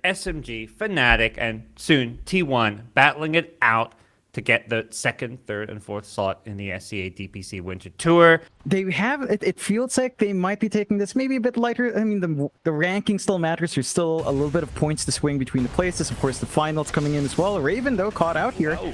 SMG, FNATIC, and soon T1 battling it out to get the second, third, and fourth slot in the SCA DPC Winter Tour. They have it feels like they might be taking this maybe a bit lighter. I mean, the ranking still matters. There's still a little bit of points to swing between the places. Of course, the finals coming in as well. Raven, though, caught out here. Oh.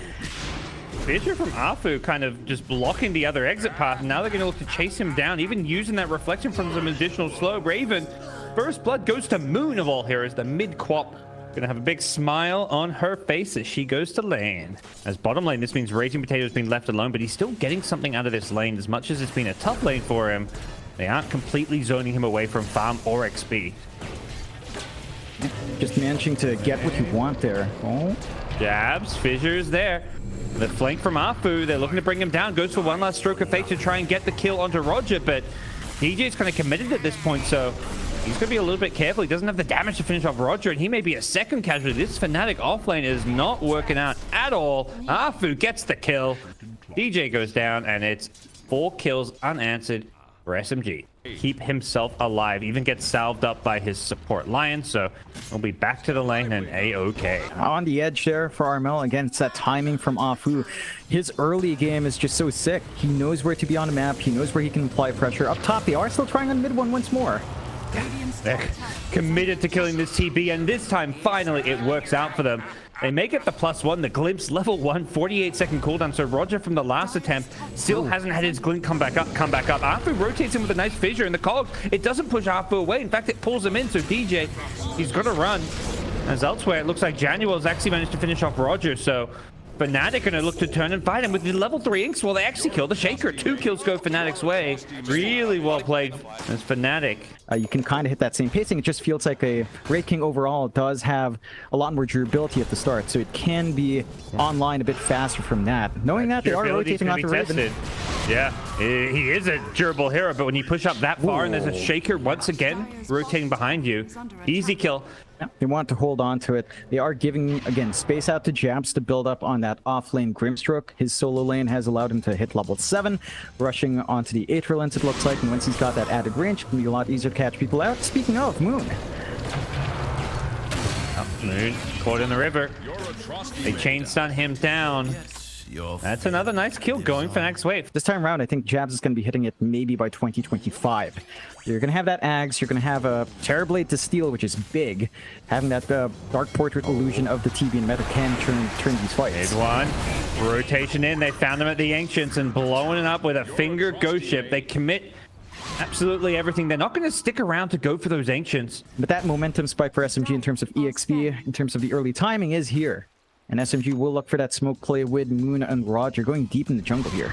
Fissure from Afu kind of just blocking the other exit path. Now they're going to look to chase him down, even using that reflection from some additional slow. Raven, first blood goes to Moon of all heroes, the mid-quap. Gonna have a big smile on her face as she goes to lane. As bottom lane, this means Raging Potato's being left alone, but he's still getting something out of this lane. As much as it's been a tough lane for him, they aren't completely zoning him away from farm or XP. Just managing to get what you want there. Oh. Jabs, Fissures there. The flank from Afu, they're looking to bring him down. Goes for one last stroke of fate to try and get the kill onto Roger, but DJ's kind of committed at this point, so he's going to be a little bit careful. He doesn't have the damage to finish off Roger, and he may be a second casualty. This FNATIC offlane is not working out at all. Afu gets the kill. DJ goes down, and it's 4 kills unanswered for SMG. Keep himself alive. Even gets salved up by his support Lion, so we'll be back to the lane and A-OK. On the edge there for Armel. Again, it's that timing from Afu. His early game is just so sick. He knows where to be on the map. He knows where he can apply pressure. Up top, they are still trying on mid one once more. They're committed to killing this TB, and this time, finally, it works out for them. They make it the +1, the Glimpse, level 1, 48-second cooldown. So Roger from the last attempt still hasn't had his glint come back up. Afu rotates him with a nice fissure in the cogs. It doesn't push Afu away. In fact, it pulls him in. So DJ, he's got to run. As elsewhere, it looks like Januel's actually managed to finish off Roger. So FNATIC gonna look to turn and fight him with the level 3 inks. Well, they actually kill the Shaker. 2 kills go FNATIC's way. Really well played as FNATIC. You can kind of hit that same pacing. It just feels like a Raid King overall does have a lot more durability at the start, so it can be online a bit faster from that. Knowing that, they are rotating onto Raven. Yeah, he is a durable hero, but when you push up that far and there's a Shaker once again rotating behind you, easy kill. They want to hold on to it. They are giving, again, space out to Jabs to build up on that off-lane Grimstroke. His solo lane has allowed him to hit level 7, rushing onto the Aether Lens, it looks like, and once he's got that added range, it can be a lot easier to catch people out. Speaking of, Moon. Moon caught in the river. They chain stun him down. That's another nice kill going for next wave. This time around, I think Jabs is going to be hitting it maybe by 2025. You're going to have that Ags, you're going to have a Terrorblade to steal, which is big. Having that Dark Portrait illusion of the TB and Meta can turn these fights. Mid one. Rotation in. They found them at the Ancients and blowing it up with a finger ghost ship. They commit absolutely everything. They're not going to stick around to go for those Ancients. But that momentum spike for SMG in terms of EXP, in terms of the early timing, is here. And SMG will look for that smoke play with Moon and Roger going deep in the jungle here.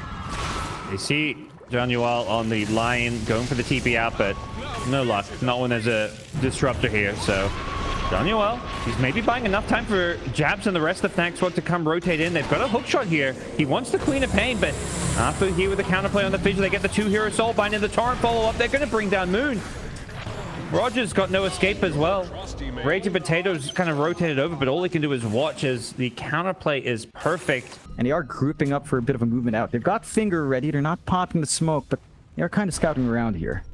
They see Januel on the Lion going for the TP out, but no luck. Not when there's a disruptor here. So Januel, he's maybe buying enough time for Jabs and the rest of the FNATIC squad to come rotate in. They've got a hook shot here. He wants the Queen of Pain, but Afu here with the counterplay on the Fissure. They get the 2-hero Soulbind in the Torrent follow-up. They're going to bring down Moon. Roger's got no escape as well. Raging Potato's kind of rotated over, but all he can do is watch as the counterplay is perfect. And they are grouping up for a bit of a movement out. They've got Finger ready. They're not popping the smoke, but they're kind of scouting around here.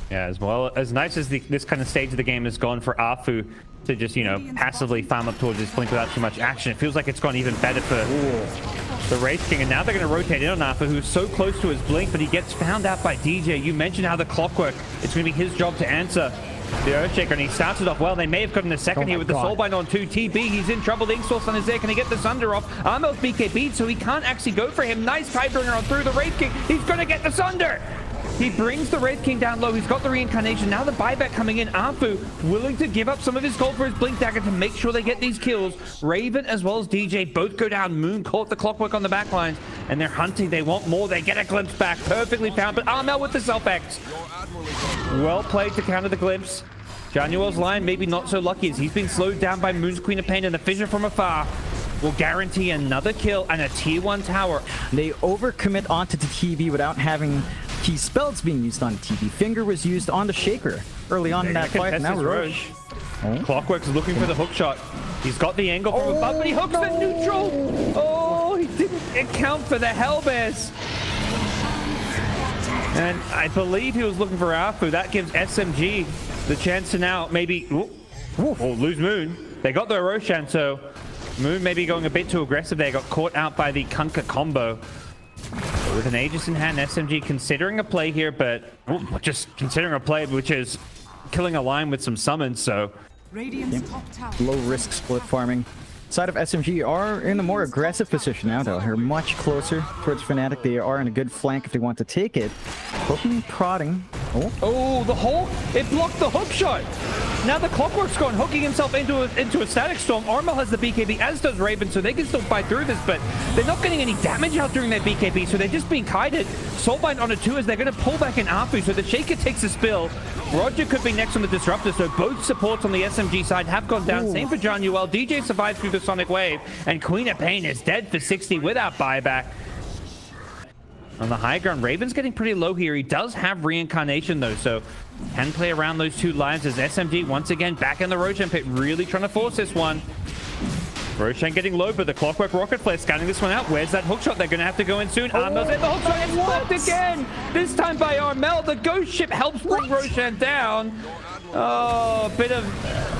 Yeah, as well, as nice as this kind of stage of the game has gone for Afu to just, you know, passively farm up towards his blink without too much action, it feels like it's gone even better for the Wraith King. And now they're going to rotate in on Afu, who's so close to his blink, but he gets found out by DJ. You mentioned how the clockwork, it's going to be his job to answer the Earthshaker, and he started off well. They may have gotten a second here with the Soulbind on 2. TB, he's in trouble. The Inksource on his there. Can he get the Sunder off? Armel's BKB'd, so he can't actually go for him. Nice Tiebreaker on through the Wraith King. He's going to get the Sunder. He brings the Wraith King down low. He's got the reincarnation. Now the buyback coming in. Afu willing to give up some of his gold for his Blink Dagger to make sure they get these kills. Raven as well as DJ both go down. Moon caught the clockwork on the backlines, and they're hunting. They want more. They get a glimpse back. Perfectly found, but Armel with the self-X. Well played to counter the glimpse. Januel's line maybe not so lucky as he's been slowed down by Moon's Queen of Pain, and the Fissure from afar will guarantee another kill and a tier 1 tower. They overcommit onto the TB without having key spells being used on TB. Finger was used on the Shaker early on in that fight. Now Roche. Clockwork's looking for the hook shot. He's got the angle from above, but he hooks the neutral. Oh, he didn't account for the Hellbears. And I believe he was looking for Afu. That gives SMG the chance to now maybe Oh, lose Moon. They got the Roshan, so Moon maybe going a bit too aggressive there. Got caught out by the Kunkka combo. With an Aegis in hand, SMG considering a play here, but just considering a play which is killing a line with some summons, so... Low risk split farming. Side of SMG are in a more aggressive position now, though. They're much closer towards FNATIC. They are in a good flank if they want to take it. Poking, prodding. Oh, the Hulk! It blocked the hook shot! Now the Clockwork's gone, hooking himself into a static storm. Armel has the BKB, as does Raven, so they can still fight through this, but they're not getting any damage out during their BKB, so they're just being kited. Soulbind on a 2 as they're going to pull back in Afu, so the Shaker takes a spill. Roger could be next on the Disruptor, so both supports on the SMG side have gone down. Same for John Uel. DJ survives through the Sonic Wave, and Queen of Pain is dead for 60 without buyback. On the high ground, Raven's getting pretty low here. He does have Reincarnation, though, so can play around those 2 lines as SMG once again back in the Roshan pit, really trying to force this one. Roshan getting low, but the Clockwork Rocket Flare scanning this one out. Where's that hookshot? They're going to have to go in soon. Armel's in the hookshot. It's blocked again. This time by Armel. The Ghost Ship helps bring Roshan down. Oh, a bit of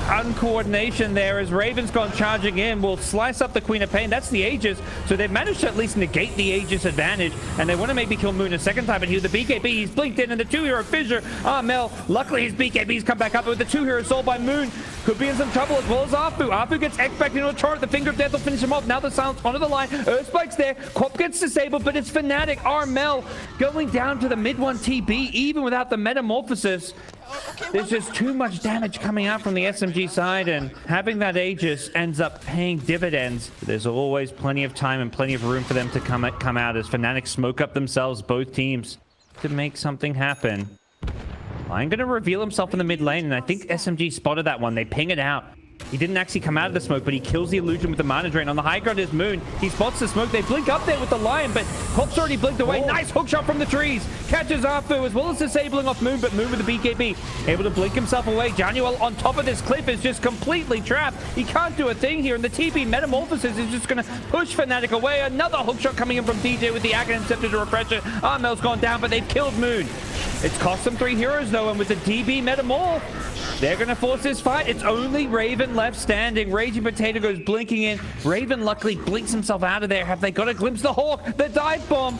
uncoordination there as Raven's gone charging in. Will slice up the Queen of Pain. That's the Aegis. So they've managed to at least negate the Aegis advantage. And they want to maybe kill Moon a second time. But here's the BKB. He's blinked in, and the 2-hero Fissure. Armel, luckily his BKB's come back up. But with the 2-hero Soul by Moon, could be in some trouble as well as Afu. Afu gets X-back into a turret. The Finger of Death will finish him off. Now the silence onto the line. Earthspike's there. Quap gets disabled, but it's FNATIC. Armel going down to the mid-1 TB, even without the Metamorphosis. There's just too much damage coming out from the SMG side, and having that Aegis ends up paying dividends. There's always plenty of time and plenty of room for them to come out as FNATIC smoke up themselves, both teams, to make something happen. I'm going to reveal himself in the mid lane, and I think SMG spotted that one. They ping it out. He didn't actually come out of the smoke, but he kills the illusion with the mana drain. On the high ground is Moon. He spots the smoke. They blink up there with the Lion, but Pop's already blinked away. Nice hook shot from the trees. Catches Afu as well as disabling off Moon, but Moon with the BKB able to blink himself away. Januel on top of this cliff is just completely trapped. He can't do a thing here, and the TB Metamorphosis is just going to push FNATIC away. Another hook shot coming in from DJ with the Aghanim Scepter to refresh it. Armel's gone down, but they've killed Moon. It's cost them 3 heroes, though, and with the DB Metamorph, they're going to force this fight. It's only Raven left standing. Raging Potato goes blinking in. Raven luckily blinks himself out of there. Have they got a glimpse? The Hawk, the dive bomb.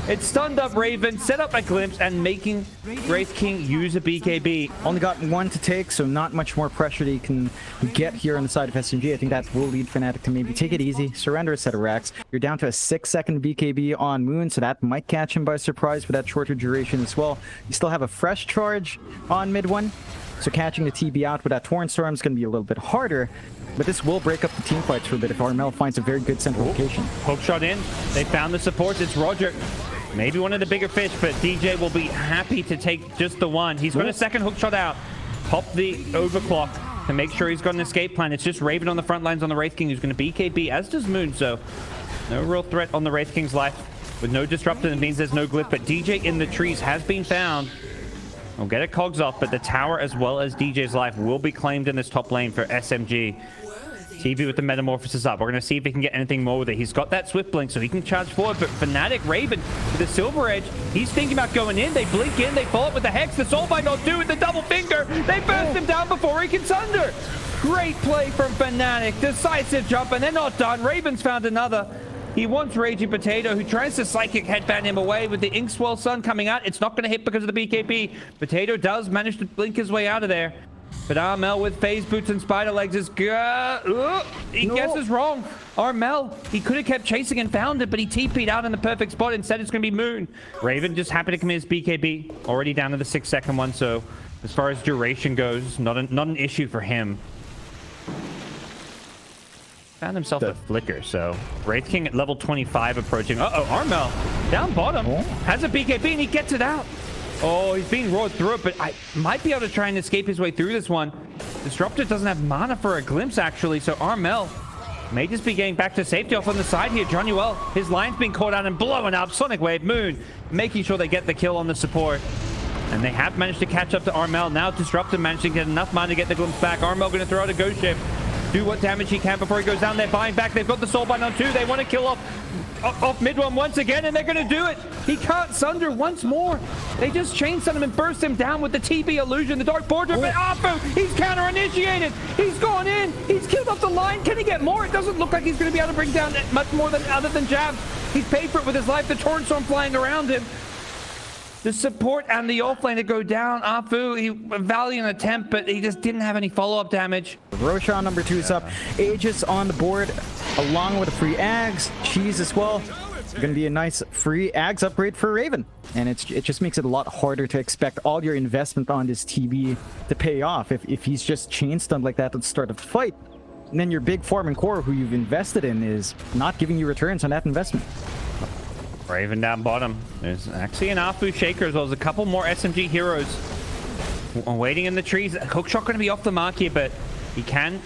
It stunned up Raven, set up a glimpse, and making Wraith King use a BKB. Only got 1 to take, so not much more pressure that you can get here on the side of SMG. I think that will lead FNATIC to maybe take it easy, surrender a set of racks. You're down to a 6-second BKB on Moon, so that might catch him by surprise with that shorter duration as well. You still have a fresh charge on mid 1, so catching the TB out with that Torrent Storm is going to be a little bit harder. But this will break up the team fights for a bit if Armel finds a very good central location. Hook shot in. They found the supports. It's Roger. Maybe one of the bigger fish, but DJ will be happy to take just the one. He's got a second hook shot out. Pop the overclock to make sure he's got an escape plan. It's just Raven on the front lines on the Wraith King who's going to BKB, as does Moon. So no real threat on the Wraith King's life. With no disruptor, it means there's no glyph, but DJ in the trees has been found. We'll get a cogs off, but the tower as well as DJ's life will be claimed in this top lane for SMG. TV with the Metamorphosis up. We're going to see if he can get anything more with it. He's got that Swift Blink, so he can charge forward, but FNATIC Raven with the Silver Edge, he's thinking about going in. They blink in, they follow up with the Hex. The Soulbind not do with the double finger. They burst him down before he can sunder. Great play from FNATIC. Decisive jump, and they're not done. Raven's found another. He wants Raging Potato, who tries to Psychic Headband him away with the Inkswell Sun coming out. It's not going to hit because of the BKB. Potato does manage to blink his way out of there. But Armel with Phase Boots and Spider Legs is he guesses wrong. Armel, he could have kept chasing and found it, but he TP'd out in the perfect spot. Instead, it's going to be Moon. Raven just happy to commit his BKB. Already down to the 6-second one, so as far as duration goes, not an issue for him. Found himself a flicker, so Wraith King at level 25 approaching. Armel down bottom has a BKB and he gets it out. Oh, he's being roared through it, but I might be able to try and escape his way through this one. Disruptor doesn't have mana for a glimpse, actually, so Armel may just be getting back to safety off on the side here. John Uel, his line's being caught out and blowing up. Sonic Wave, Moon, making sure they get the kill on the support. And they have managed to catch up to Armel. Now Disruptor managed to get enough mana to get the glimpse back. Armel going to throw out a Ghost Ship. do what damage he can before he goes down. They're buying back. They've got the Soulbind on 2. They want to kill off mid one once again, and they're going to do it. He can't Sunder once more. They just chain stun him and burst him down with the TB illusion, the Dark Portrait. But Afu, he's counter-initiated. He's gone in. He's killed off the line. Can he get more? It doesn't look like he's going to be able to bring down much more than other than jabs. He's paid for it with his life. The Torrent Storm flying around him. The support and the offlane to go down. Afu, a valiant attempt, but he just didn't have any follow-up damage. Roshan number 2 is up. Aegis on the board, along with a free Ags. Cheese as well. It's going to be a nice free Ags upgrade for Raven. And it just makes it a lot harder to expect all your investment on this TB to pay off. If he's just chain stunned like that at the start of the fight, and then your big farm and core who you've invested in is not giving you returns on that investment. Raven down bottom. There's actually an Afu Shaker as well as a couple more SMG heroes waiting in the trees. Hookshot going to be off the mark here, but he can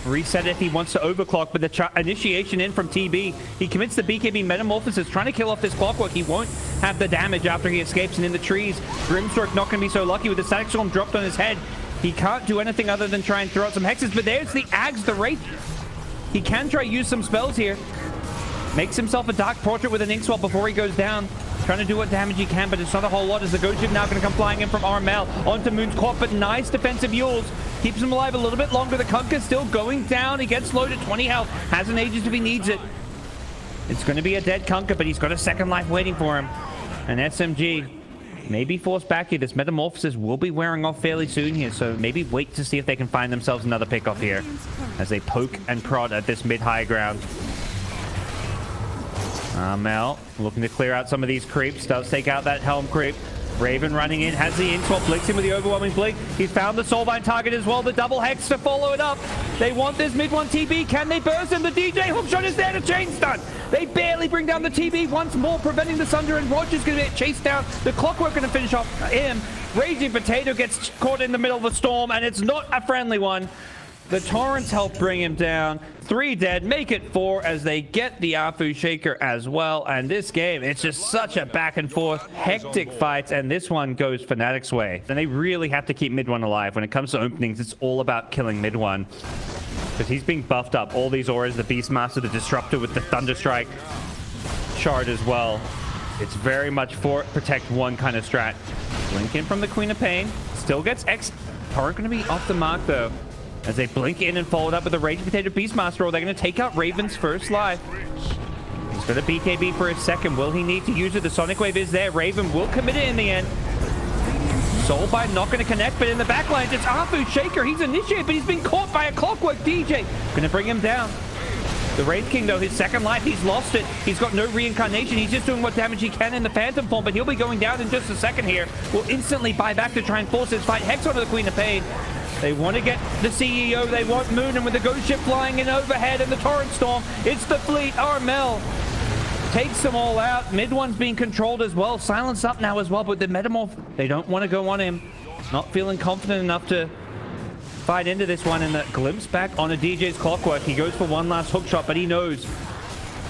reset it if he wants to overclock. But the initiation in from TB. He commits the BKB Metamorphosis, trying to kill off this clockwork. He won't have the damage after he escapes. And in the trees, Grimstroke not going to be so lucky with the Static Storm dropped on his head. He can't do anything other than try and throw out some hexes. But there's the Ags, the Wraith. He can try use some spells here. Makes himself a Dark Portrait with an Ink Swap before he goes down. Trying to do what damage he can, but it's not a whole lot as the Ghost Ship now going to come flying in from Armel onto Moon's Court, but nice defensive Yules. Keeps him alive a little bit longer. The Kunkka's still going down. He gets low to 20 health. Has an Aegis if he needs it. It's going to be a dead Kunkka, but he's got a second life waiting for him. And SMG may be forced back here. This Metamorphosis will be wearing off fairly soon here, so maybe wait to see if they can find themselves another pick off here as they poke and prod at this mid-high ground. Mel looking to clear out some of these creeps. Does take out that Helm creep. Raven running in, has the Ink Swap, blinks him with the overwhelming blink. He's found the Soulbind target as well, the double hex to follow it up. They want this mid one TB. Can they burst him? The DJ Hookshot is there to chain stun. They barely bring down the TB once more, preventing the Sunder, and Roger's going to get chased down. The Clockwork going to finish off him. Raging Potato gets caught in the middle of the storm, and it's not a friendly one. The Torrents help bring him down. 3 dead, make it 4 as they get the Afu Shaker as well. And this game, it's just such a back and forth, hectic fight. And this one goes FNATIC's way. And they really have to keep mid one alive. When it comes to openings, it's all about killing mid one. Because he's being buffed up. All these auras, the Beastmaster, the Disruptor with the Thunderstrike shard as well. It's very much for protect one kind of strat. Blink in from the Queen of Pain. Still gets X. Torrent going to be off the mark though, as they blink in and followed up with the Raging Potato Beastmaster, or they're going to take out Raven's first life. He's got a BKB for his second. Will he need to use it? The Sonic Wave is there. Raven will commit it in the end. Soulbind not going to connect, but in the backline, it's Afu Shaker. He's initiated, but he's been caught by a Clockwork DJ. Going to bring him down. The Wraith King, though, his second life, he's lost it. He's got no reincarnation. He's just doing what damage he can in the Phantom form, but he'll be going down in just a second here. Will instantly buy back to try and force his fight. Hex onto the Queen of Pain. They want to get the CEO. They want Moon, and with the Ghost Ship flying in overhead and the Torrent Storm, it's the fleet. Armel takes them all out. Mid one's being controlled as well. Silence up now as well, but the Metamorph, they don't want to go on him. Not feeling confident enough to fight into this one, and the glimpse back on a DJ's Clockwork. He goes for one last hook shot, but he knows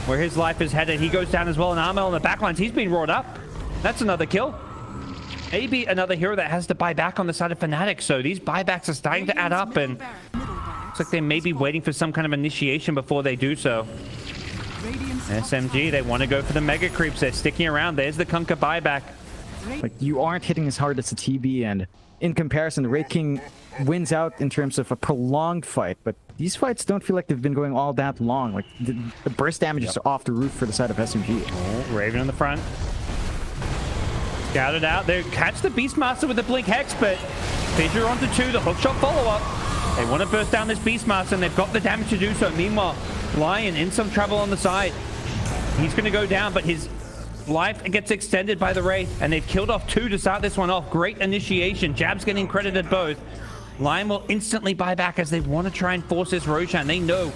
where his life is headed. He goes down as well, and Armel on the backlines, he's been roared up. That's another kill. Maybe another hero that has to buy back on the side of FNATIC. So these buybacks are starting to add up, and looks like they may be waiting for some kind of initiation before they do so. SMG, they want to go for the mega creeps. They're sticking around. There's the Kunkka buyback. Like, you aren't hitting as hard as the TB, and in comparison, the Wraith King wins out in terms of a prolonged fight, but these fights don't feel like they've been going all that long. Like, the burst damage is off the roof for the side of SMG. Oh, Raven in the front. Scouted out. They catch the Beastmaster with the Blink Hex, but Fissure onto 2, the hookshot follow-up. They want to burst down this Beastmaster, and they've got the damage to do so. Meanwhile, Lion in some trouble on the side. He's going to go down, but his life gets extended by the Wraith, and they've killed off 2 to start this one off. Great initiation. Jab's getting credited both. Lion will instantly buy back as they want to try and force this Roshan. They know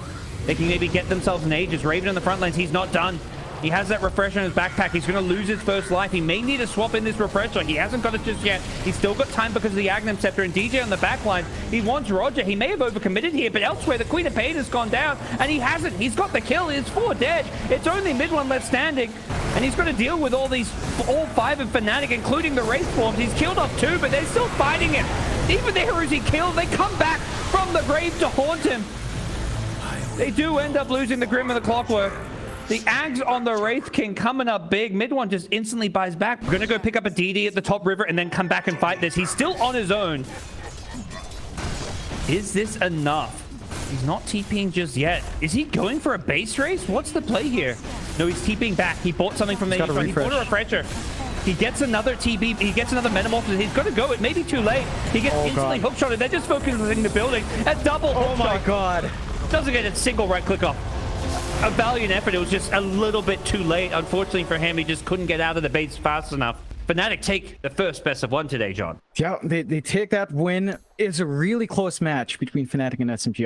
they can maybe get themselves an Aegis. Raven in the front lines, he's not done. He has that refresher in his backpack. He's going to lose his first life. He may need to swap in this refresher. He hasn't got it just yet. He's still got time because of the Aghanim Scepter, and DJ on the backline. He wants Roger. He may have overcommitted here, but elsewhere, the Queen of Pain has gone down, and he hasn't. He's got the kill. It's 4 dead. It's only mid one left standing, and he's got to deal with all 5 of FNATIC, including the Wraith forms. He's killed off 2, but they're still fighting him. Even the heroes he killed, they come back from the grave to haunt him. They do end up losing the Grim and the Clockwork. The Ags on the Wraith King coming up big. Mid one just instantly buys back. We're going to go pick up a DD at the top river and then come back and fight this. He's still on his own. Is this enough? He's not TPing just yet. Is he going for a base race? What's the play here? No, he's TPing back. He bought something from the He bought a refresher. He gets another TP. He gets another Metamorphosis. He's going to go. It may be too late. He gets instantly hookshotted. They're just focusing the building. A double hookshot. Oh my god. Doesn't get a single right click off. A valiant effort. It was just a little bit too late. Unfortunately for him, he just couldn't get out of the base fast enough. FNATIC take the first best of one today, John. Yeah, they take that win. It's a really close match between FNATIC and SMG.